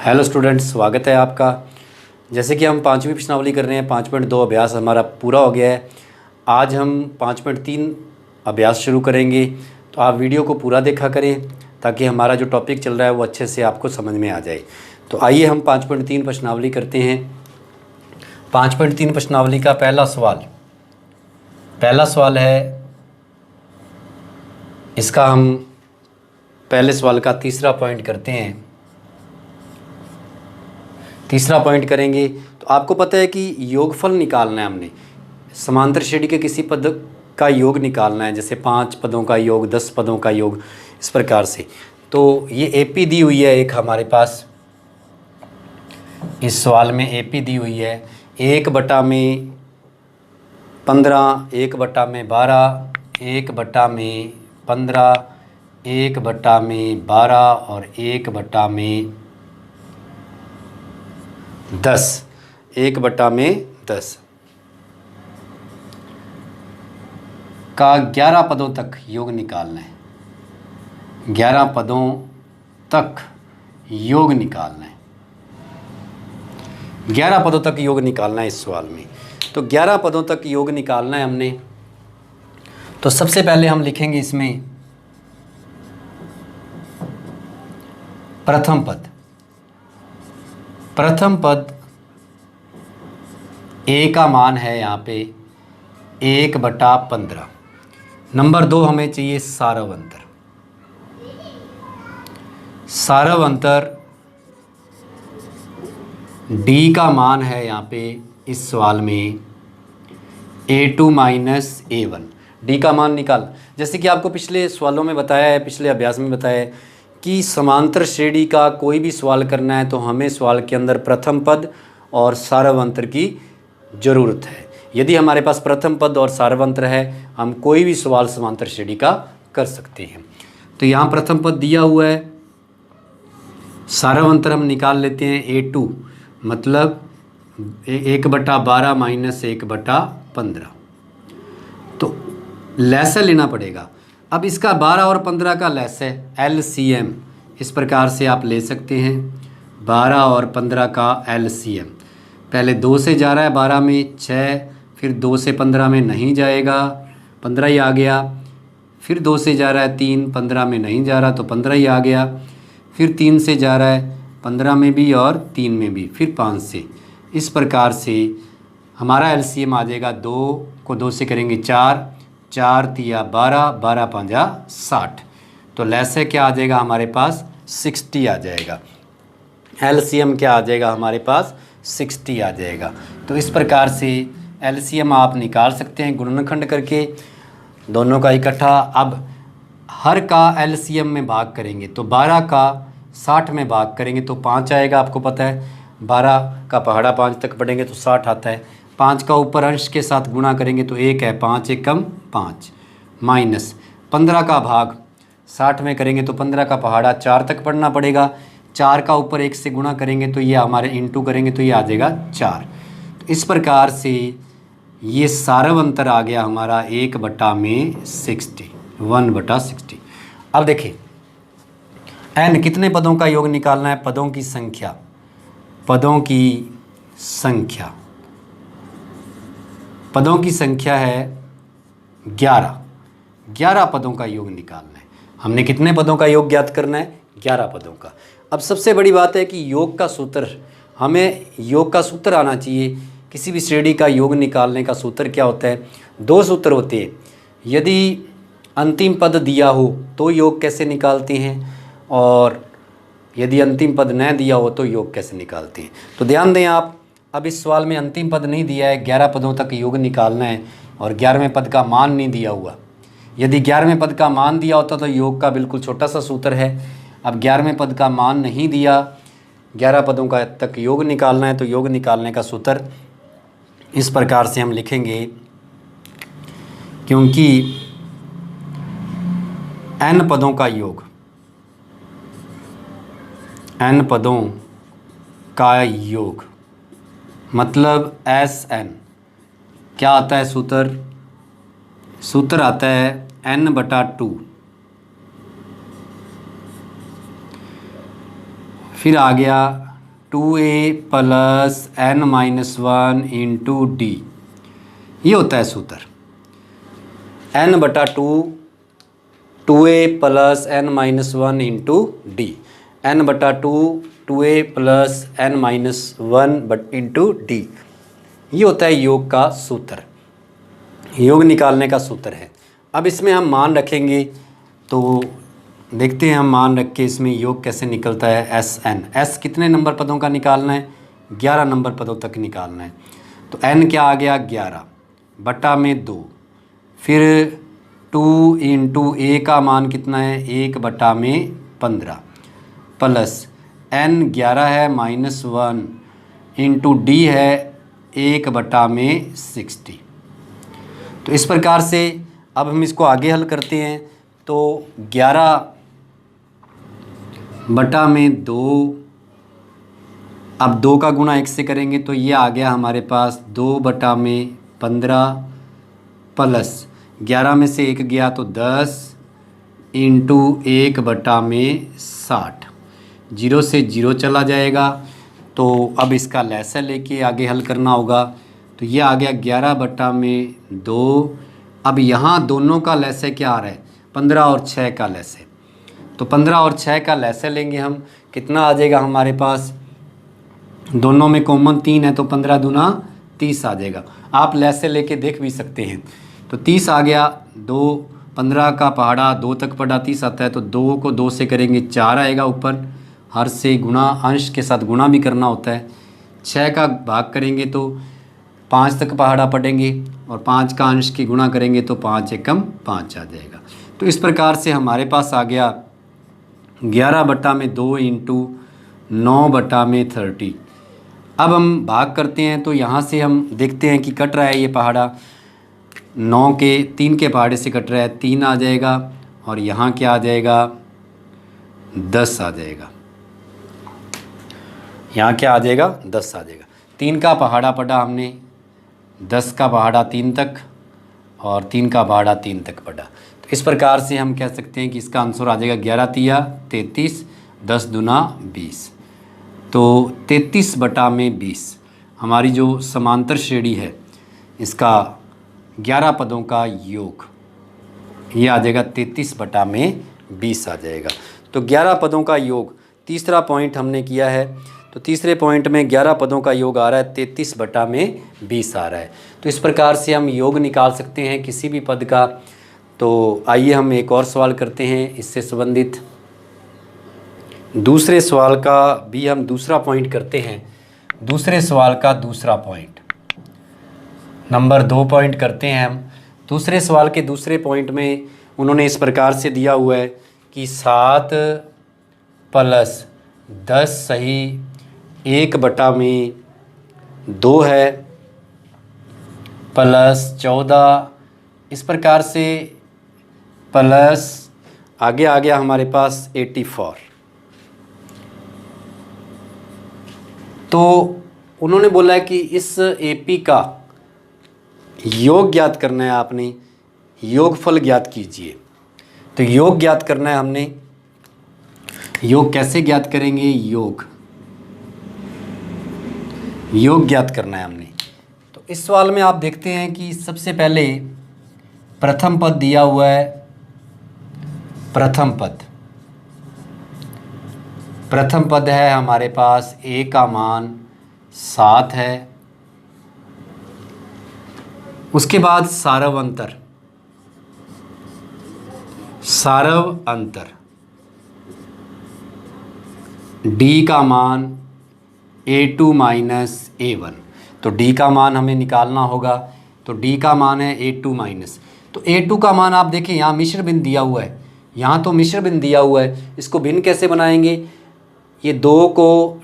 Hello students, स्वागत है आपका। जैसे कि हम पाँचवीं प्रश्नावली कर रहे हैं, 5.2 अभ्यास हमारा पूरा हो गया है। आज हम 5.3 अभ्यास शुरू करेंगे, तो आप वीडियो को पूरा देखा करें ताकि हमारा जो टॉपिक चल रहा है वो अच्छे से आपको समझ में आ जाए। तो आइए हम 5.3 प्रश्नावली करते हैं। 5.3 प्रश्नावली का पहला सवाल है, इसका हम पहले सवाल का तीसरा पॉइंट करते हैं। तीसरा पॉइंट करेंगे तो आपको पता है कि योगफल निकालना है। हमने समांतर श्रेणी के किसी पद का योग निकालना है, जैसे 5 पदों का योग, 10 पदों का योग, इस प्रकार से। तो ये एपी दी हुई है एक हमारे पास, इस सवाल में एपी दी हुई है 1/15, 1/12, 1/15, 1/12 और 1/10, 1/10 का 11 पदों तक योग निकालना है। 11 पदों तक योग निकालना है। 11 पदों तक योग निकालना है इस सवाल में। तो 11 पदों तक योग निकालना है हमने। तो सबसे पहले हम लिखेंगे इसमें प्रथम पद ए का मान है यहाँ पे 1/15। नंबर 2 हमें चाहिए सारव अंतर। डी का मान है यहाँ पे इस सवाल में A2 माइनस A1। डी का मान निकाल, जैसे कि आपको पिछले सवालों में बताया है, पिछले अभ्यास में बताया है कि समांतर श्रेणी का कोई भी सवाल करना है तो हमें सवाल के अंदर प्रथम पद और सारव अंतर की ज़रूरत है। यदि हमारे पास प्रथम पद और सारव अंतर है, हम कोई भी सवाल समांतर श्रेणी का कर सकते हैं। तो यहाँ प्रथम पद दिया हुआ है, सारव अंतर हम निकाल लेते हैं A2, मतलब 1/12 माइनस 1/15। तो लैसा लेना पड़ेगा। अब इसका 12 और 15 का लैस है LCM, इस प्रकार से आप ले सकते हैं 12 और 15 का LCM। पहले 2 से जा रहा है 12 में 6, फिर 2 से 15 में नहीं जाएगा, 15 ही आ गया। फिर 2 से जा रहा है 3, 15 में नहीं जा रहा तो 15 ही आ गया। फिर 3 से जा रहा है 15 में भी और 3 में भी, फिर 5 से। इस प्रकार से हमारा LCM आ जाएगा, 2 को 2 से करेंगे 4, 4 तिया 12, 12 पंजा 60। तो लैसे क्या आ जाएगा हमारे पास 60 आ जाएगा। LCM क्या आ जाएगा हमारे पास 60 आ जाएगा। तो इस प्रकार से LCM आप निकाल सकते हैं गुणनखंड करके दोनों का इकट्ठा। अब हर का LCM में भाग करेंगे तो 12 का 60 में भाग करेंगे तो 5 आएगा। आपको पता है 12 का पहाड़ा 5 तक पढ़ेंगे तो 60 आता है। 5 का ऊपर अंश के साथ गुणा करेंगे तो 1 है, 5 1 कम 5, माइनस 15 का भाग 60 में करेंगे तो 15 का पहाड़ा 4 तक पढ़ना पड़ेगा। 4 का ऊपर 1 से गुणा करेंगे तो ये हमारे इंटू करेंगे तो ये आ जाएगा 4। तो इस प्रकार से ये सारव अंतर आ गया हमारा 1/60, 1/60। अब देखिए n कितने पदों का योग निकालना है, पदों की संख्या है 11 पदों का योग निकालना है। हमने कितने पदों का योग ज्ञात करना है, 11 पदों का। अब सबसे बड़ी बात है कि योग का सूत्र, हमें योग का सूत्र आना चाहिए। किसी भी श्रेणी का योग निकालने का सूत्र क्या होता है, 2 सूत्र होते हैं। यदि अंतिम पद दिया हो तो योग कैसे निकालते हैं, और यदि अंतिम पद न दिया हो तो योग कैसे निकालते हैं। तो ध्यान दें आप, अब इस सवाल में अंतिम पद नहीं दिया है, 11 पदों तक योग निकालना है और 11वें पद का मान नहीं दिया हुआ। यदि 11वें पद का मान दिया होता तो योग का बिल्कुल छोटा सा सूत्र है। अब 11वें पद का मान नहीं दिया, 11 पदों का तक योग निकालना है, तो योग निकालने का सूत्र इस प्रकार से हम लिखेंगे, क्योंकि n पदों का योग, n पदों का योग मतलब SN क्या आता है सूत्र आता है n/2। फिर आ गया 2a plus n minus 1 into D, ये होता है सूत्र। n बटा 2a plus n minus 1 into D, n बटा 2a plus n minus 1 into D, ये होता है योग का सूत्र, योग निकालने का सूत्र है। अब इसमें हम मान रखेंगे, तो देखते हैं हम मान रख के इसमें योग कैसे निकलता है। एस एन, एस कितने नंबर पदों का निकालना है, 11 नंबर पदों तक निकालना है। तो एन क्या आ गया 11 बटा में 2, फिर 2 इंटू ए का मान कितना है 1 बटा में 15 प्लस एन 11 है माइनस 1 इंटू डी है 1 बटा में 60। तो इस प्रकार से अब हम इसको आगे हल करते हैं। तो 11 बटा में 2, अब 2 का गुणा 1 से करेंगे तो ये आ गया हमारे पास 2 बटा में 15 प्लस 11 में से 1 गया तो 10 इंटू 1 बटा में 60, 0 से 0 चला जाएगा। तो अब इसका लैसा लेके आगे हल करना होगा। तो ये आ गया 11 बटा में 2। अब यहाँ दोनों का लैसे क्या आ रहा है 15 और 6 का लैसे, तो 15 और 6 का लैसे लेंगे हम, कितना आ जाएगा हमारे पास, दोनों में कॉमन 3 है तो 15 दूना 30 आ जाएगा। आप लैसे लेके देख भी सकते हैं। तो 30 आ गया, 2 15 का पहाड़ा 2 तक पढ़ा 30 आता है, तो 2 को 2 से करेंगे 4 आएगा ऊपर, हर से गुणा अंश के साथ गुणा भी करना होता है। 6 का भाग करेंगे तो 5 तक पहाड़ा पढ़ेंगे और 5 का अंश की गुणा करेंगे तो 5 एकम 5 आ जाएगा। तो इस प्रकार से हमारे पास आ गया 11 बटा में 2 इंटू 9 बटा में 30। अब हम भाग करते हैं तो यहाँ से हम देखते हैं कि कट रहा है ये पहाड़ा 9 के 3 के पहाड़े से कट रहा है, 3 आ जाएगा और यहाँ क्या आ जाएगा 10 आ जाएगा, यहाँ क्या आ जाएगा 10 आ जाएगा। 3 का पहाड़ा पढ़ा हमने, 10 का पहाड़ा 3 तक और 3 का पहाड़ा 3 तक पढ़ा। तो इस प्रकार से हम कह सकते हैं कि इसका आंसर आ जाएगा 11 तिया 33, 10 दूना 20। तो 33 बटा में 20 हमारी जो समांतर श्रेणी है इसका 11 पदों का योग, ये आ जाएगा 33 बटा में 20 आ जाएगा। तो 11 पदों का योग तीसरा पॉइंट हमने किया है। तो तीसरे पॉइंट में 11 पदों का योग आ रहा है 33 बटा में 20 आ रहा है। तो इस प्रकार से हम योग निकाल सकते हैं किसी भी पद का। तो आइए हम एक और सवाल करते हैं इससे संबंधित। दूसरे सवाल का भी हम दूसरा पॉइंट करते हैं। दूसरे सवाल का दूसरा पॉइंट नंबर 2 पॉइंट करते हैं हम। दूसरे सवाल के दूसरे पॉइंट में उन्होंने इस प्रकार से दिया हुआ है कि 7 प्लस 10 सही 1 बटा में 2 है प्लस 14, इस प्रकार से प्लस आगे आ गया हमारे पास 84। तो उन्होंने बोला है कि इस एपी का योग ज्ञात करना है, आपने योगफल ज्ञात कीजिए। तो योग ज्ञात करना है हमने, योग कैसे ज्ञात करेंगे, योग ज्ञात करना है हमने। तो इस सवाल में आप देखते हैं कि सबसे पहले प्रथम पद दिया हुआ है, प्रथम पद है हमारे पास a का मान 7 है। उसके बाद सारव अंतर d का मान a2 माइनस a1। तो d का मान हमें निकालना होगा। तो d का मान है a2 माइनस, तो a2 का मान आप देखें यहाँ मिश्र भिन्न दिया हुआ है, यहाँ तो मिश्र भिन्न दिया हुआ है। इसको भिन्न कैसे बनाएंगे, ये 2 को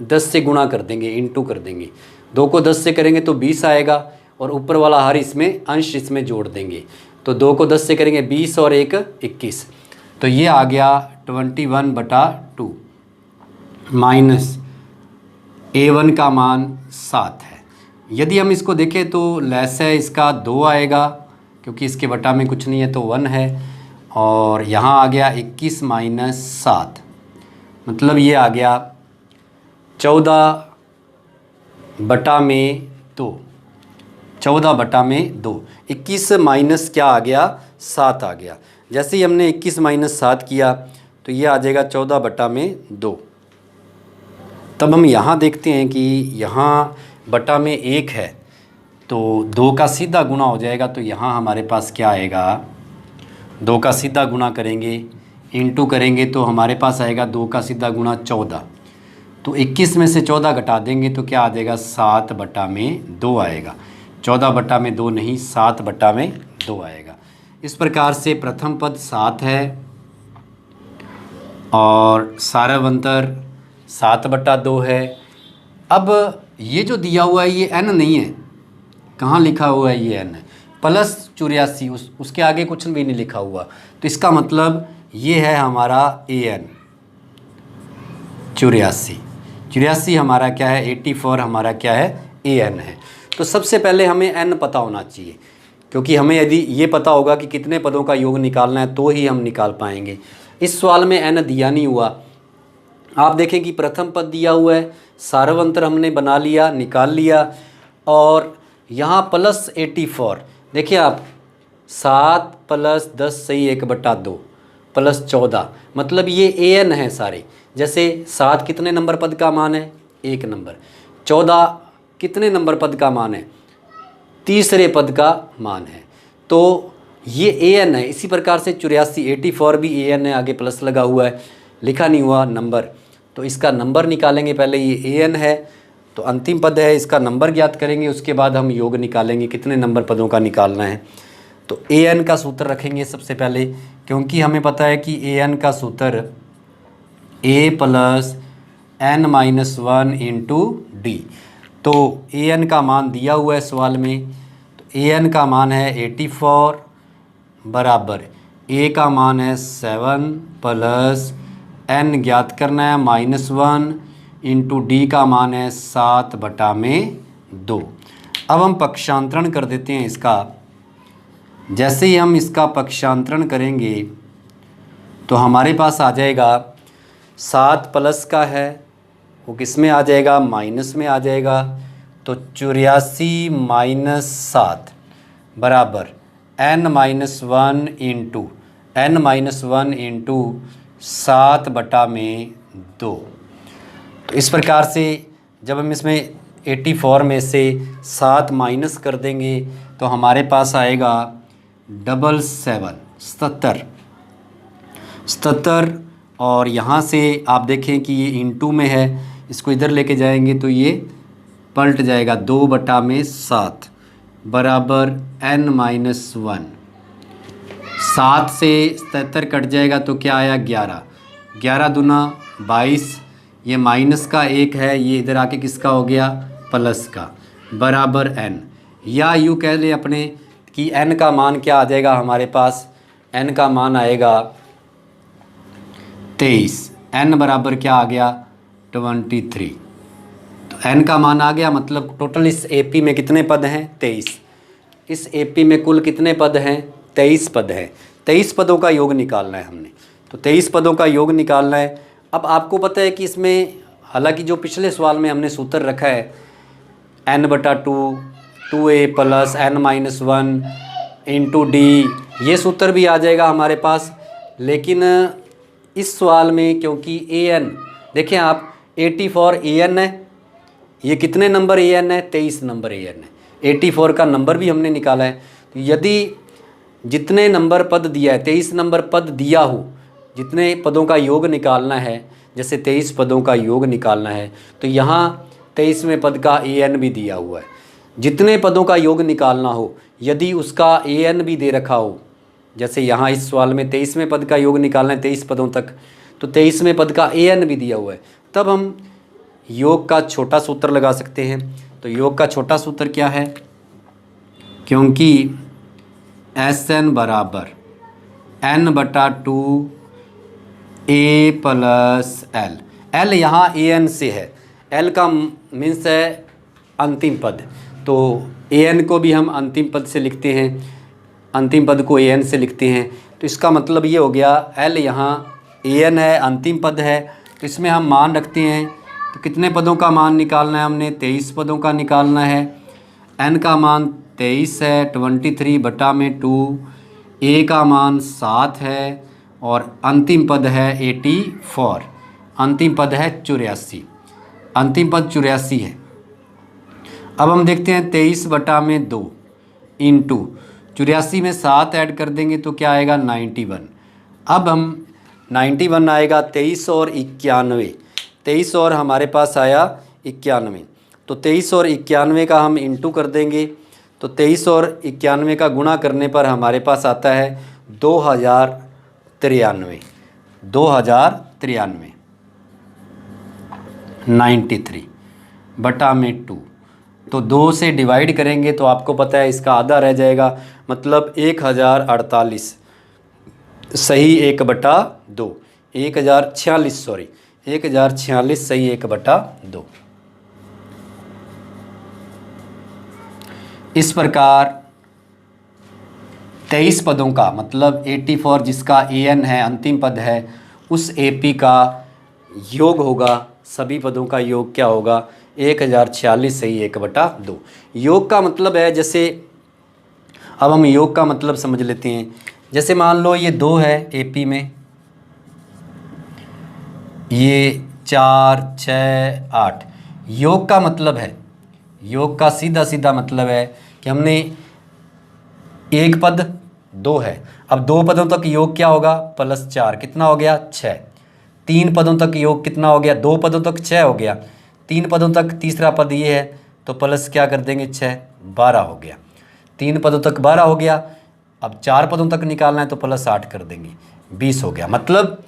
10 से गुणा कर देंगे, इंटू कर देंगे। 2 को 10 से करेंगे तो 20 आएगा और ऊपर वाला हर इसमें अंश इसमें जोड़ देंगे। तो 2 को 10 से करेंगे 20 और 1 21, तो ये आ गया 21/2 माइनस a1 का मान 7 है। यदि हम इसको देखें तो लेस है इसका 2 आएगा, क्योंकि इसके बटा में कुछ नहीं है तो 1 है। और यहाँ आ गया 21 माइनस 7, मतलब ये आ गया 14/2, 14/2, 21 माइनस क्या आ गया, 7 आ गया। जैसे ही हमने 21 माइनस 7 किया तो ये आ जाएगा 14/2। तब हम यहाँ देखते हैं कि यहाँ बटा में 1 है तो 2 का सीधा गुना हो जाएगा, तो यहाँ हमारे पास क्या आएगा, 2 का सीधा गुना करेंगे, इंटू करेंगे तो हमारे पास आएगा 2 का सीधा गुना 14। तो 21 में से 14 घटा देंगे तो क्या आ जाएगा, 7/2 आएगा। 14/2 नहीं, 7/2 आएगा। इस प्रकार से प्रथम पद 7 है और सारवंतर 7/2 है। अब ये जो दिया हुआ है ये n नहीं है, कहाँ लिखा हुआ है, ये n है, प्लस 84, उसके आगे कुछ भी नहीं लिखा हुआ। तो इसका मतलब ये है हमारा an, 84 हमारा क्या है, 84 हमारा क्या है, an है। तो सबसे पहले हमें n पता होना चाहिए, क्योंकि हमें यदि ये पता होगा कि कितने पदों का योग निकालना है तो ही हम निकाल पाएंगे। इस सवाल में n दिया नहीं हुआ। आप देखें कि प्रथम पद दिया हुआ है, सारवंतर हमने बना लिया, निकाल लिया, और यहाँ प्लस 84, देखिए आप, 7 + 10 सही 1/2 प्लस 14, मतलब ये an है सारे। जैसे 7 कितने नंबर पद का मान है, 1 नंबर। 14 कितने नंबर पद का मान है, तीसरे पद का मान है। तो ये an है। इसी प्रकार से 84 भी an है, आगे प्लस लगा हुआ है, लिखा नहीं हुआ नंबर। तो इसका नंबर निकालेंगे, पहले ये an है तो अंतिम पद है, इसका नंबर ज्ञात करेंगे, उसके बाद हम योग निकालेंगे कितने नंबर पदों का निकालना है। तो an का सूत्र रखेंगे सबसे पहले, क्योंकि हमें पता है कि an का सूत्र a + n - 1 × d। तो an का मान दिया हुआ है सवाल में, तो an का मान है 84 बराबर a का मान है 7 + n ज्ञात करना है -1 × d का मान है 7/2। अब हम पक्षांतरण कर देते हैं इसका। जैसे ही हम इसका पक्षांतरण करेंगे तो हमारे पास आ जाएगा 7 प्लस का है, वो किस में आ जाएगा, माइनस में आ जाएगा। तो 84 - 7 बराबर n - 1 × 7/2। तो इस प्रकार से जब हम इसमें 84 में से 7 माइनस कर देंगे तो हमारे पास आएगा 77। और यहाँ से आप देखें कि ये इंटू में है, इसको इधर लेके जाएंगे तो ये पलट जाएगा, 2/7 बराबर n - 1। 7 से 77 कट जाएगा तो क्या आया, 11। 11 दूना 22, ये माइनस का 1 है, ये इधर आके किसका हो गया, प्लस का, बराबर n। या यूँ कह ले अपने कि n का मान क्या आ जाएगा हमारे पास, n का मान आएगा 23। n बराबर क्या आ गया, 23। तो n का मान आ गया, मतलब टोटल इस AP में कितने पद हैं, 23। इस AP में कुल कितने पद हैं, 23 पद हैं। 23 पदों का योग निकालना है हमने, तो 23 पदों का योग निकालना है। अब आपको पता है कि इसमें, हालांकि जो पिछले सवाल में हमने सूत्र रखा है n/2 2a + n - 1 × d, ये सूत्र भी आ जाएगा हमारे पास। लेकिन इस सवाल में क्योंकि an, देखें आप, 84 an है, ये कितने नंबर an है, 23 नंबर an है। 84 का नंबर भी हमने निकाला है। तो यदि जितने नंबर पद दिया है, 23 नंबर पद दिया हो, जितने पदों का योग निकालना है, जैसे 23 पदों का योग निकालना है, तो यहाँ 23वें पद का an भी दिया हुआ है। जितने पदों का योग निकालना हो, यदि उसका an भी दे रखा हो, जैसे यहाँ इस सवाल में 23वें पद का योग निकालना है 23 पदों तक, तो 23वें पद का an भी दिया हुआ है, तब हम योग का छोटा सूत्र लगा सकते हैं। तो योग का छोटा सूत्र क्या है, क्योंकि Sn बराबर n/2 a + l। l यहाँ an से है, l का मीन्स है अंतिम पद, तो an को भी हम अंतिम पद से लिखते हैं, अंतिम पद को an से लिखते हैं। तो इसका मतलब ये हो गया, l यहाँ an है, अंतिम पद है, तो इसमें हम मान रखते हैं तो कितने पदों का मान निकालना है हमने? 23 पदों का निकालना है। n का मान 23 है, 23/2। a का मान 7 है और अंतिम पद है 84। अंतिम पद है 84। अंतिम पद 84 है। अब हम देखते हैं 23/2 इंटू 84 में 7 ऐड कर देंगे तो क्या आएगा? 91। अब हम 91 आएगा 23 और 91। 23 और हमारे पास आया 91, तो 23 और 91 का हम इंटू कर देंगे तो 23 और 91 का गुणा करने पर हमारे पास आता है 2093। 2093 93/2। तो 2 से डिवाइड करेंगे तो आपको पता है इसका आधा रह जाएगा, मतलब 1048। सही 1/2। 1046 सॉरी 1046 सही 1/2। इस प्रकार 23 पदों का मतलब 84 जिसका an है, अंतिम पद है, उस AP का योग होगा। सभी पदों का योग क्या होगा? 1046 सही 1/2। योग का मतलब है, जैसे अब हम योग का मतलब समझ लेते हैं। जैसे मान लो ये 2 है AP में, ये 4 6 8। योग का मतलब है, योग का सीधा सीधा मतलब है कि हमने एक पद 2 है, अब 2 पदों तक योग क्या होगा? +4 कितना हो गया? 6। 3 पदों तक योग कितना हो गया? 2 पदों तक 6 हो गया। 3 पदों तक तीसरा पद ये है तो प्लस क्या कर देंगे? 6 12 हो गया। 3 पदों तक 12 हो गया। अब 4 पदों तक निकालना है तो +8 कर देंगे, 20 हो गया। मतलब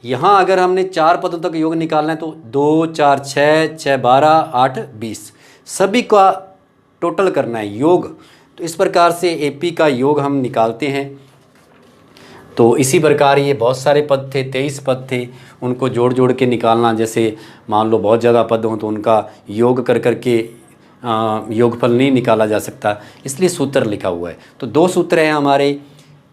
यहाँ अगर हमने 4 पदों तक योग निकालना है तो 2 4 6 6 12 8 20 सभी का टोटल करना है योग। तो इस प्रकार से AP का योग हम निकालते हैं। तो इसी प्रकार ये बहुत सारे पद थे, 23 पद थे, उनको जोड़ जोड़ के निकालना। जैसे मान लो बहुत ज़्यादा पद हों तो उनका योग कर करके योगफल नहीं निकाला जा सकता, इसलिए सूत्र लिखा हुआ है। तो 2 सूत्र हैं हमारे।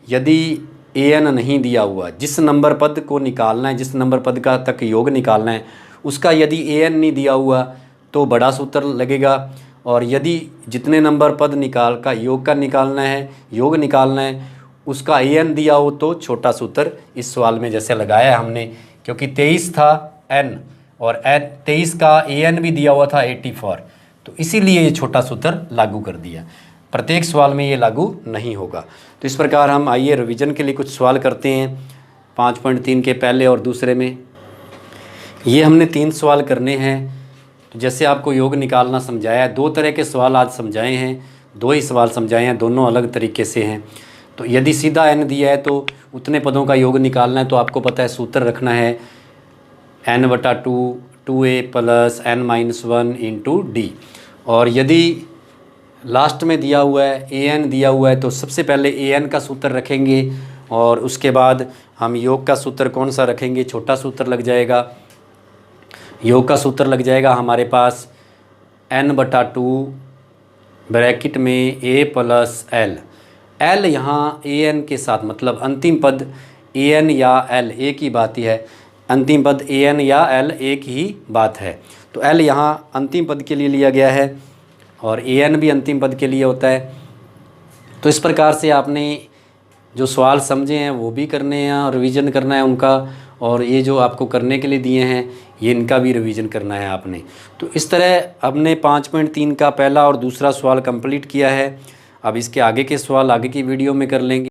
यदि an नहीं दिया हुआ, जिस नंबर पद को निकालना है, जिस नंबर पद का तक योग निकालना है, उसका यदि an नहीं दिया हुआ तो बड़ा सूत्र लगेगा, और यदि जितने नंबर पद निकाल का योग का निकालना है, योग निकालना है, उसका an दिया हो तो छोटा सूत्र इस सवाल में जैसे लगाया है हमने, क्योंकि 23 था n और 23 का an भी दिया हुआ था 84, तो इसीलिए ये छोटा सूत्र लागू कर दिया। प्रत्येक सवाल में ये लागू नहीं होगा। तो इस प्रकार हम आइए रिवीजन के लिए कुछ सवाल करते हैं 5.3 के पहले और दूसरे में। ये हमने 3 सवाल करने हैं। तो जैसे आपको योग निकालना समझाया है, 2 तरह के सवाल आज समझाए हैं, 2 ही सवाल समझाए हैं, दोनों अलग तरीके से हैं। तो यदि सीधा n दिया है तो उतने पदों का योग निकालना है, तो आपको पता है सूत्र रखना है n/2 2a + n-1 × d। और यदि लास्ट में दिया हुआ है an दिया हुआ है तो सबसे पहले an का सूत्र रखेंगे और उसके बाद हम योग का सूत्र कौन सा रखेंगे? छोटा सूत्र लग जाएगा। योग का सूत्र लग जाएगा हमारे पास n/2 ब्रैकेट में a + l। l यहाँ an के साथ, मतलब अंतिम पद an या l एक ही बात ही है। अंतिम पद an या l एक ही बात है। तो l यहाँ अंतिम पद के लिए लिया गया है और an भी अंतिम पद के लिए होता है। तो इस प्रकार से आपने जो सवाल समझे हैं वो भी करने हैं और रिवीजन करना है उनका, और ये जो आपको करने के लिए दिए हैं ये इनका भी रिवीजन करना है आपने। तो इस तरह हमने 5.3 का पहला और दूसरा सवाल कंप्लीट किया है। अब इसके आगे के सवाल आगे की वीडियो में कर लेंगे।